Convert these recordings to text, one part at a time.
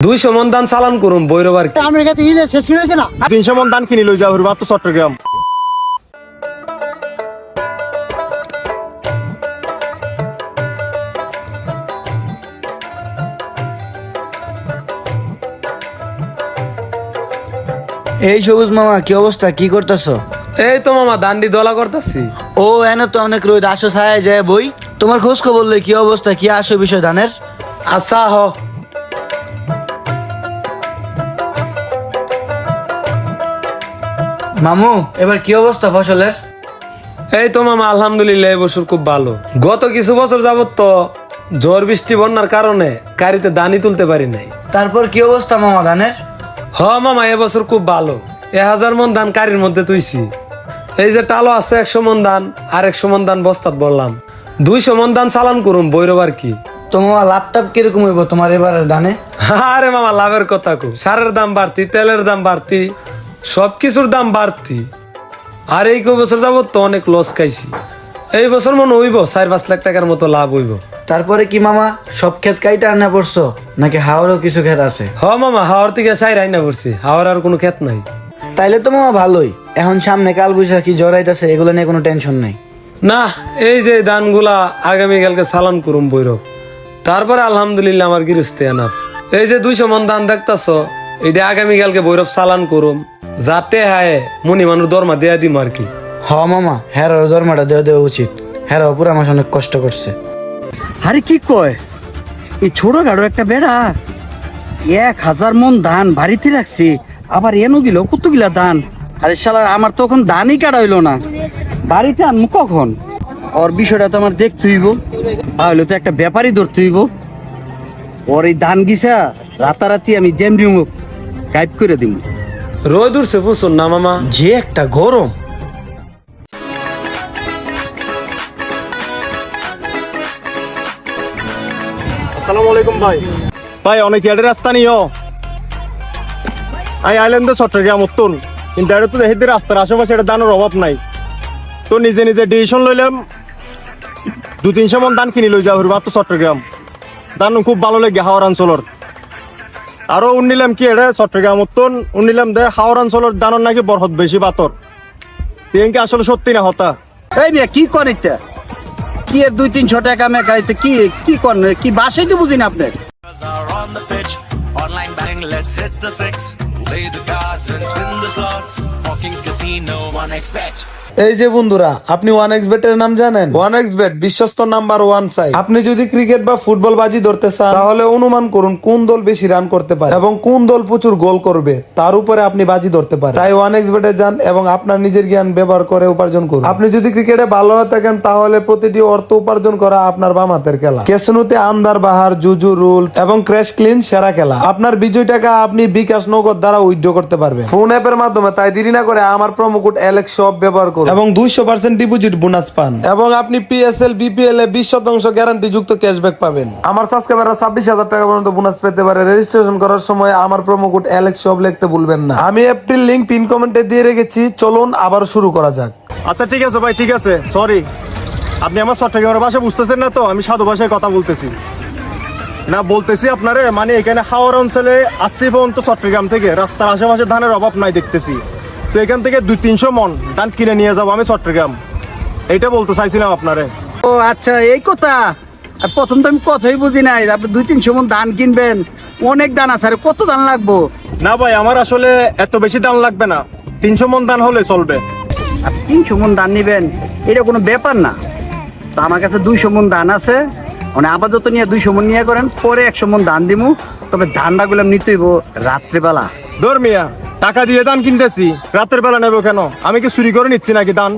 200 মন ধান চালান করুম বৈরবার আমার কাছে ইলে শেষ হয়েছে না 300 মন ধান কিনে লই যাও মাত্র চট্টগ্রাম। এই সবুজ মামা কি অবস্থা, কি করতেছো? এই তো মামা দান্ডি দলা করতেছি। ও এনে তো অনেক রোদ, আসো ছায় যায় বই। তোমার খোঁজ খবর লই, কি অবস্থা, কি আসো বিষয় ধানের? আচ্ছা হ মামু এবার কি অবস্থা ফসলের? এই তো মামা আলহামদুলিল্লাহ এই বছর খুব ভালো। গত কিছু বছর যাবত তো ঝড় বৃষ্টি বন্যার কারণে গাড়িতে দানি তুলতে পারি নাই। তারপর কি অবস্থা মামা ধানের? হ মামা এবছর খুব ভালো। 1000 মন ধান কারির মধ্যে তুইছি। এই যে টালো আছে 100 মন ধান আর 100 মন ধান বস্তাত বললাম। 200 মন ধান চালান করুম বৈরবার কি। তো মামা লাভটাপ কিরকম হইব তোমার এবারের ধানে? আরে মামা লাভের কথা কো, সারের দাম বাড়তি, তেলের দাম বাড়তি, সবকিছুর দাম বাড়তি। আর এই কয় বছর যাবত তো অনেক লস খাইছি। এই বছর মনে হইব 4-5 লাখ টাকার মতো লাভ হইব। তারপরে কি মামা সব ক্ষেত কাইটা আনা পড়ছো নাকি হাওড়ও কিছু ক্ষেত আছে? হ মামা হাওয়ার থেকে সাই রাইনা পড়ছি, হাওয়ার আর কোনো ক্ষেত নাই। তাইলে তো মামা ভালোই, এখন সামনে কাল বৈশাখী জড়াইতেছে, এগুলো নিয়ে কোনো টেনশন নাই। না এই যে ধানগুলা আগামীকালকে চালান করুম বৈরব, তারপরে আলহামদুলিল্লাহ আমার গৃহস্থ এনাফ। এই যে 200 মন ধান দেখতাছ, এটা আগামীকালকে বৈরব চালান করুম, যাতে হায় মনি মানুষ দরমা দেয়া দিম আর কি। হ মামা হেরাও দরমাটা দেওয়া উচিত, হেরাও পুরা মাস অনেক কষ্ট করছে। আরে কি কয় এই ছোটখাটো একটা বেড়া 1000 মন ধান বাড়িতে রাখছি, আবার এনো গিল কতগুলা ধান। আরে শালা আমার তখন ধানই কাটা হইলো না, বাড়িতে আনমু কখন? ওর বিষয়টা তো আমার দেখতে হইব, তাহলে তো একটা ব্যাপারই ধরতে হইব। ওর এই ধান গিসা রাতারাতি আমি যেমনি মুখ গাইব করে দিব। রোদ উঠছে বুঝুন না মামা, যে একটা গরম। আসসালামু আলাইকুম ভাই। ভাই অনেক এর রাস্তা নিও আই আইল্যান্ডে চট্টগ্রাম উত্তর, কিন্তু এটা তো দেখি রাস্তার আশেপাশে এটা ধানের অভাব নাই। তো নিজে নিজে ডিসিশন লইলাম 200-300 মন ধান কিনে লই যাও মাত্র চট্টগ্রাম। ধান খুব ভালো লাগে হাওড় অঞ্চলের। আরো উন্নিলাম কি এটা চট্টগ্রাম উত্তর উন্নিলাম দে হাওড় অঞ্চলের ধানের নাকি বরহত বেশি বাতর। কি আসলে সত্যি না হতা? এই মিয়া কি করেন এটা? কি এর 200-300 টাকা মেকাইতে কি কি করেন? কি বাসাই তো বুঝিনা আপনি। Are on the pitch, online betting, let's hit the six. Play the cards and spin the slots. Walking casino, 1xbet. এই যে বন্ধুরা, আপনি 1xbet এর নাম জানেন? 1xbet বিশ্বস্ত নাম্বার 1 সাইট। আপনি যদি ক্রিকেট বা ফুটবল বাজি ধরতে চান, তাহলে অনুমান করুন কোন দল বেশি রান করতে পারে এবং কোন দল প্রচুর গোল করবে, তার উপরে আপনি বাজি ধরতে পারেন। তাই 1xbet এ যান এবং আপনার নিজের জ্ঞান ব্যবহার করে উপার্জন করুন। আপনি যদি ক্রিকেটে ভালো হয়ে থাকেন, তাহলে প্রতিটি অর্থ উপার্জন করা আপনার বাম হাতের খেলা। ক্যাসিনোতে আন্দার বাহার, জুজু রুল এবং ক্র্যাশ ক্লিন সেরা খেলা। আপনার বিজয় টাকা আপনি বিকাশ নগদ দ্বারা উইথড্র করতে পারবেন ফোন অ্যাপের মাধ্যমে। তাই দেরি না করে আমার প্রোমো কোড ALEXSHOP ব্যবহার করুন এবং 200% ডিপোজিট বোনাস পান এবং আপনি PSL BPL এ 20% গ্যারান্টি যুক্ত ক্যাশব্যাক পাবেন। আমার সাবস্ক্রাইবাররা 26,000 টাকা পর্যন্ত বোনাস পেতে পারে। রেজিস্ট্রেশন করার সময় আমার প্রোমো কোড ALEXSHOP লিখতে ভুলবেন না। আমি এপ্রিল লিংক পিন কমেন্টে দিয়ে রেখেছি। চলুন আবার শুরু করা যাক। আচ্ছা ঠিক আছে ভাই, ঠিক আছে, সরি। আপনি আমার চট্টগ্রামের ভাষা বুঝতেছেন না, তো আমি সাধু ভাষায় কথা বলতেছি না, বলতেছি আপনারে মানে এখানে হাওড় অঞ্চলে আসছি পর্যন্ত চট্টগ্রাম থেকে রাস্তার আশেপাশে ধানের অভাব নাই দেখতেছি। তো এখান থেকে 200-300 মন ধান কিনে নিয়ে যাবো আমি চট্টগ্রাম, এইটা বলতে চাইছিলাম আপনারে। ও আচ্ছা এই কথা। আর প্রথম তো আমি কথাই বুঝি নাই, আপনি 200-300 মন ধান কিনবেন, অনেক ধান আছে। আর কত ধান লাগবো? না ভাই আমার আসলে এত বেশি ধান লাগবে না, 300 মন ধান হলে চলবে। আপনি 300 মন ধান নিবেন, এটা কোনো ব্যাপার না। তো আমার কাছে 200 মন ধান আছে, মানে আপাতত নিয়ে 200 মন নিয়ে করেন, পরে 100 মন ধান দিমু। তবে ধানটা গুলো নিতে হইব রাত্রেবেলা। ধর্মিয়া টাকা দিয়ে ধান কিনতেছি, রাতের বেলা নেবো কেন? আমি কি চুরি করে নিচ্ছি নাকি ধান?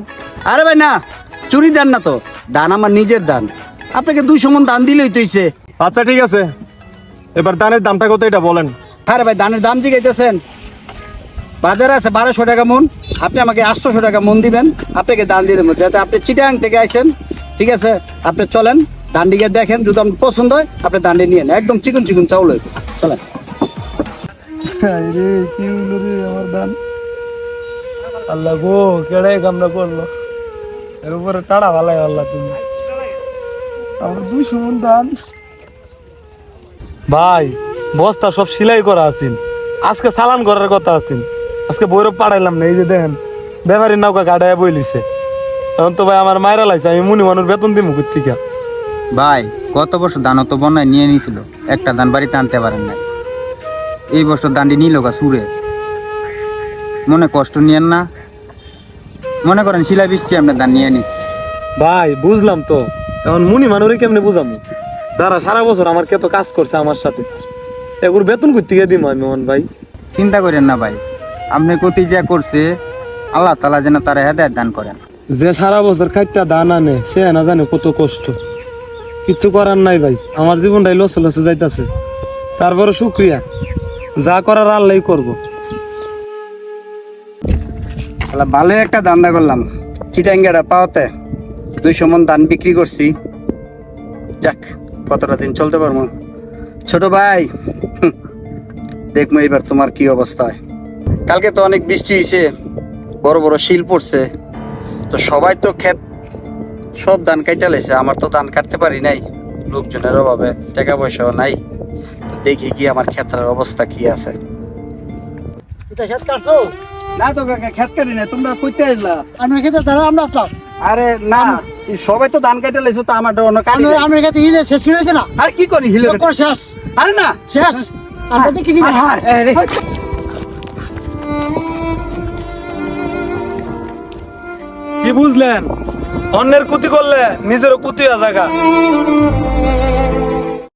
আরে ভাই না, চুরি ধান না তো, ধান আমার নিজের ধান। আপনাকে 200 মন ধান দিলেই তৈছে। আচ্ছা ঠিক আছে, এবার ধানের দামটা কত এটা বলেন। আরে ভাই ধানের দাম জিগাইতেছেন? বাজারে আছে 1200 টাকা মন, আপনি আমাকে 800 টাকা মন দিবেন, আপনাকে ধান দিয়ে দেবো। যাতে আপনি চিটাং থেকে আইছেন, ঠিক আছে? আপনি চলেন ধানটিকে দেখেন, যদি আপনার পছন্দ হয় আপনি ধানটি নিয়ে নেন, একদম চিকন চিকন চাউল হইবে। চলেন। কি হলো রে আমার ধান? আল্লাহ গো, কেড়ে কামনা করলো, এর উপরে টাড়া ভালাই আল্লাহ। তুমি আমার 200 মন ধান ভাই বস্তা সব সিলাই করা আছেন, আজকে চালান করার কথা আছেন, আজকে বৈরব পাঠাইলাম না। এই যে দেখেন ব্যাপারীর নৌকা গাড়ায় বই লিছে। এখন তো ভাই আমার মায়েরা লাইছে, আমি মুনি মানুষ বেতন দিব কোথেকে? ভাই গত বছর ধান তো বন্যায় নিয়ে নিয়েছিল, একটা ধান বাড়িতে আনতে পারেন নাই। এই বছর ধানটি নিল গা সুরে, মনে কষ্ট নিয়েন না। মনে করেন শিলা বৃষ্টি আপনার ধান নিয়ে নিস। ভাই বুঝলাম তো, এখন মুনি মানুষই কেমনে বুঝামু যারা সারা বছর আমার কত কাজ করছে আমার সাথে, এগুলো বেতন করতে গিয়ে দিম আমি মোহন ভাই। চিন্তা করেন না ভাই, আপনি কতি যা করছে আল্লাহ তালা যেন তারা হেদায়েত দান করেন। যে সারা বছর খাইটা দান আনে সে না জানে কত কষ্ট। কিচ্ছু করার নাই ভাই, আমার জীবনটাই লসে লসে যাইতাছে। তারপরে শুক্রিয়া, যা করার আল্লাহই করবো। শালা ভালো একটা ধান্দা করলাম, চিটাঙ্গাটা পাওয়াতে 200 মন ধান বিক্রি করছি। যাক, কতটা দিন চলতে পারবো। ছোট ভাই, দেখবো এবার তোমার কি অবস্থা হয়। কালকে তো অনেক বৃষ্টি হয়েছে, বড় বড় শিল পড়ছে, তো সবাই তো ক্ষেত সব ধান কাইটা লেছে, আমার তো ধান কাটতে পারি নাই, লোকজনের অভাবে টাকা পয়সাও নাই। তো দেখি কি আমার ক্ষেতের অবস্থা কি আছে। না তো কাকা, ক্ষেত কাটি না, তোমরা কইতে আসলা? আমি খেতে তারা আমরা আসলাম। আরে না, এই সবাই তো ধান কাইটা লেছো, তো আমার অন্য কাটি নাই। আমি খেতে হিলে শেষ করে হয়েছে না, আর কি করি হিলে লোক শেষ আরে না শেষ আমরা দেখেছি না। আরে কি বুঝলেন? অন্যের কুতি করলে নিজেরও কুতি হয়ে জায়গা।